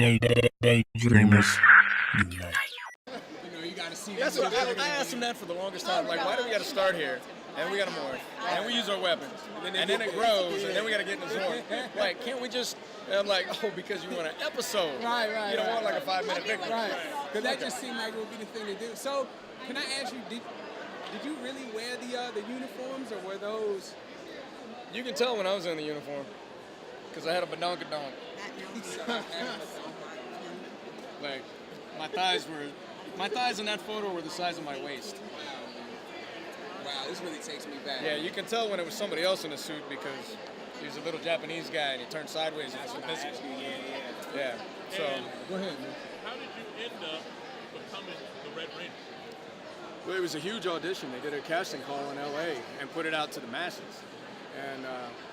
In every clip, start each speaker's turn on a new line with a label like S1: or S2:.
S1: daydreamers unite.
S2: You gotta see.
S3: That's what I asked him that for the longest time. Like, why do we got to start here? And we got to morph. And we use our weapons. And then it grows. And then we got to get in the zone. Like, can't we just... And I'm like, oh, because you want an episode.
S2: Right.
S3: You don't want like a 5-minute victory.
S2: Right. Because that just seemed like it would be the thing to do. So, can I ask you, did you really wear the uniforms, or were those...
S3: You can tell when I was in the uniform. Because I had a badonkadonk. Like, my thighs in that photo were the size of my waist.
S2: Wow, this really takes me back.
S3: Yeah, you can tell when it was somebody else in a suit because he was a little Japanese guy and he turned sideways and was invisible. Yeah. So
S2: Go ahead, man.
S4: How did you end up becoming the Red Ranger?
S3: well, it was a huge audition. They did a casting call in LA and put it out to the masses. And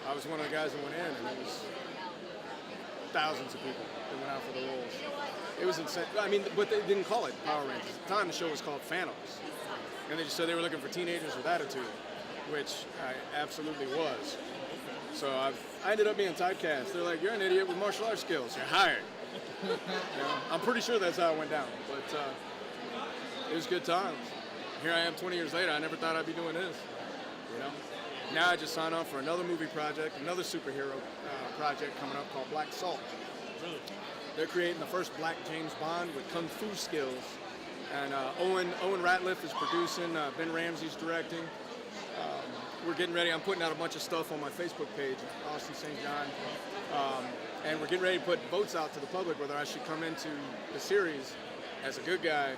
S3: I was one of the guys that went in, and it was thousands of people that went out for the roles. It was insane. I mean, but they didn't call it Power Rangers. At the time, the show was called Phantoms. And they just said they were looking for teenagers with attitude, which I absolutely was. So I ended up being typecast. They're like, you're an idiot with martial arts skills. You're hired. You know, I'm pretty sure that's how it went down. But it was good times. Here I am 20 years later. I never thought I'd be doing this. You know? Now I just signed on for another movie project, another superhero project coming up called Black Salt.
S4: Really?
S3: They're creating the first black James Bond with kung fu skills. And Owen Ratliff is producing, Ben Ramsey's directing. We're getting ready. I'm putting out a bunch of stuff on my Facebook page, Austin St. John. And we're getting ready to put votes out to the public whether I should come into the series as a good guy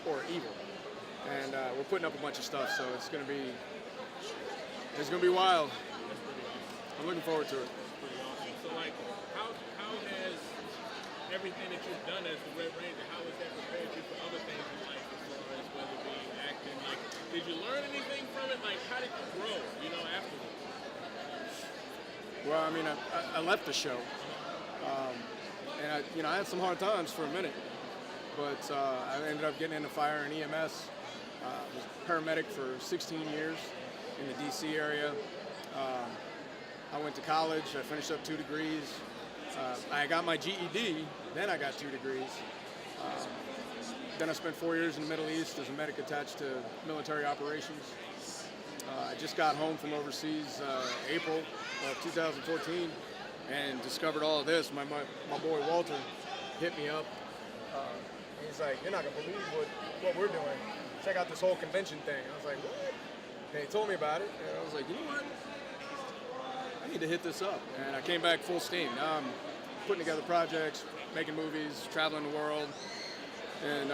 S3: or evil. And we're putting up a bunch of stuff, so it's gonna be wild. I'm looking forward to it.
S4: Pretty awesome. So, like, how has everything that you've done as the Red Ranger, how has that prepared you for other things in life, as far as whether it be acting? Like, did you learn anything from it? Like, how did you grow, afterwards?
S3: Well, I mean, I left the show, and I had some hard times for a minute, but I ended up getting into fire and EMS. Was a paramedic for 16 years in the DC area. I went to college. I finished up 2 degrees. I got my GED, then I got 2 degrees. Then I spent 4 years in the Middle East as a medic attached to military operations. I just got home from overseas April of 2014 and discovered all of this. My boy Walter hit me up. He's like, you're not gonna believe what we're doing. Check out this whole convention thing. I was like, what? And he told me about it, and I was like, you know what? I need to hit this up. And I came back full steam. Now I'm putting together projects, making movies, traveling the world, and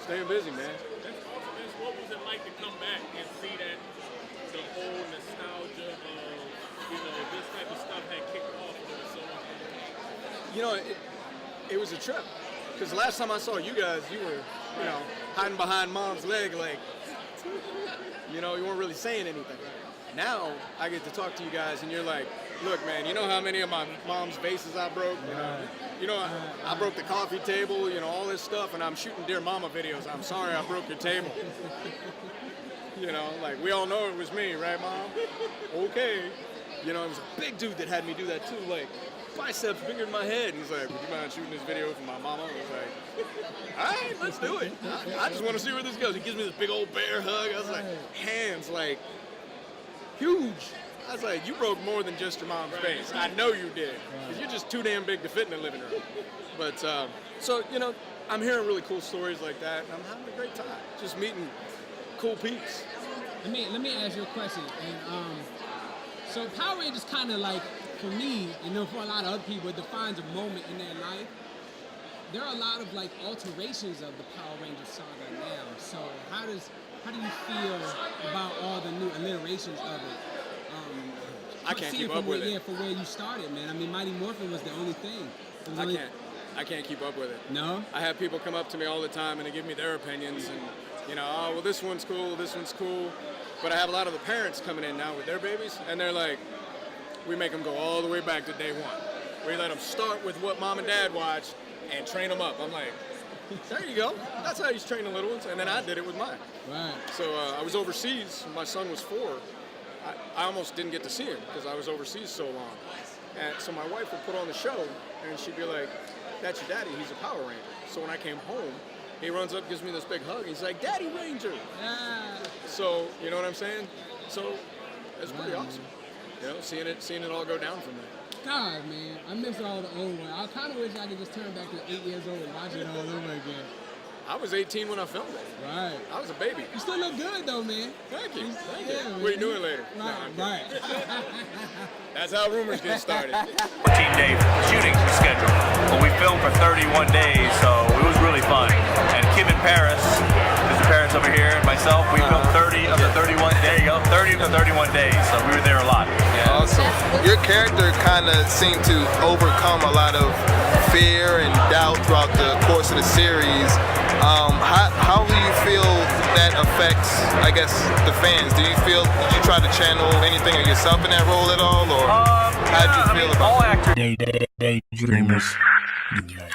S3: staying busy, man.
S4: That's awesome. What was it like to come back and see that the whole nostalgia of, this type of stuff had kicked off over so long?
S3: You know, it was a trip. Because last time I saw you guys, you were, hiding behind mom's leg, like, you weren't really saying anything. Now I get to talk to you guys, and you're like, look, man, you know how many of my mom's vases I broke? I broke the coffee table, all this stuff, and I'm shooting Dear Mama videos. I'm sorry I broke your table. Like, we all know it was me, right, Mom? Okay. It was a big dude that had me do that, too, like, biceps bigger than my head. He's like, would you mind shooting this video for my mama? I was like, all right, let's do it. I just want to see where this goes. He gives me this big old bear hug. I was like, hands, like, huge. I was like, you broke more than just your mom's face. I know you did. Because you're just too damn big to fit in the living room. But, so, I'm hearing really cool stories like that, and I'm having a great time. Just meeting cool peeps.
S2: Let me ask you a question. And so Power Rangers kind of like, for me, for a lot of other people, it defines a moment in their life. There are a lot of like alterations of the Power Rangers saga now. So how do you feel about all the new alliterations of it?
S3: I can't keep up with it.
S2: Yeah, for where you started, man. I mean, Mighty Morphin was the only thing.
S3: I can't keep up with it.
S2: No?
S3: I have people come up to me all the time and they give me their opinions and, oh, well, this one's cool, this one's cool. But I have a lot of the parents coming in now with their babies, and they're like, we make them go all the way back to day one. We let them start with what mom and dad watched and train them up. I'm like, there you go. That's how you train the little ones. And then I did it with mine.
S2: Right.
S3: So I was overseas. My son was 4. I almost didn't get to see him because I was overseas so long. And so my wife would put on the show, and she'd be like, that's your daddy. He's a Power Ranger. So when I came home, he runs up, gives me this big hug. He's like, Daddy Ranger.
S2: Yeah.
S3: So, you know what I'm saying? So it's pretty awesome. You know, seeing it all go down from there.
S2: God, man, I miss all the old ones. I kind of wish I could just turn back to 8 years old and watch it all over again.
S3: I was 18 when I filmed it.
S2: Right.
S3: I was a baby.
S2: You still look good, though, man.
S3: Thank you. Thank you.
S2: Yeah, man.
S3: What are you doing later?
S2: Right,
S3: No,
S2: right.
S3: That's how rumors get started.
S5: 14-day shooting schedule. But we filmed for 31 days, so it was really fun. And Kim and Paris, Mr. Paris over here, and myself, we filmed 30 of the 31. There you go, 30 of the 31 days. So we were there a lot. Yeah.
S6: Awesome. Your character kind of seemed to overcome a lot of fear and doubt throughout the course of the series. How do you feel that affects, I guess, the fans? Did you try to channel anything of yourself in that role at all, or how did you feel about it?
S5: All actors.
S1: Daydreamers. Enjoy.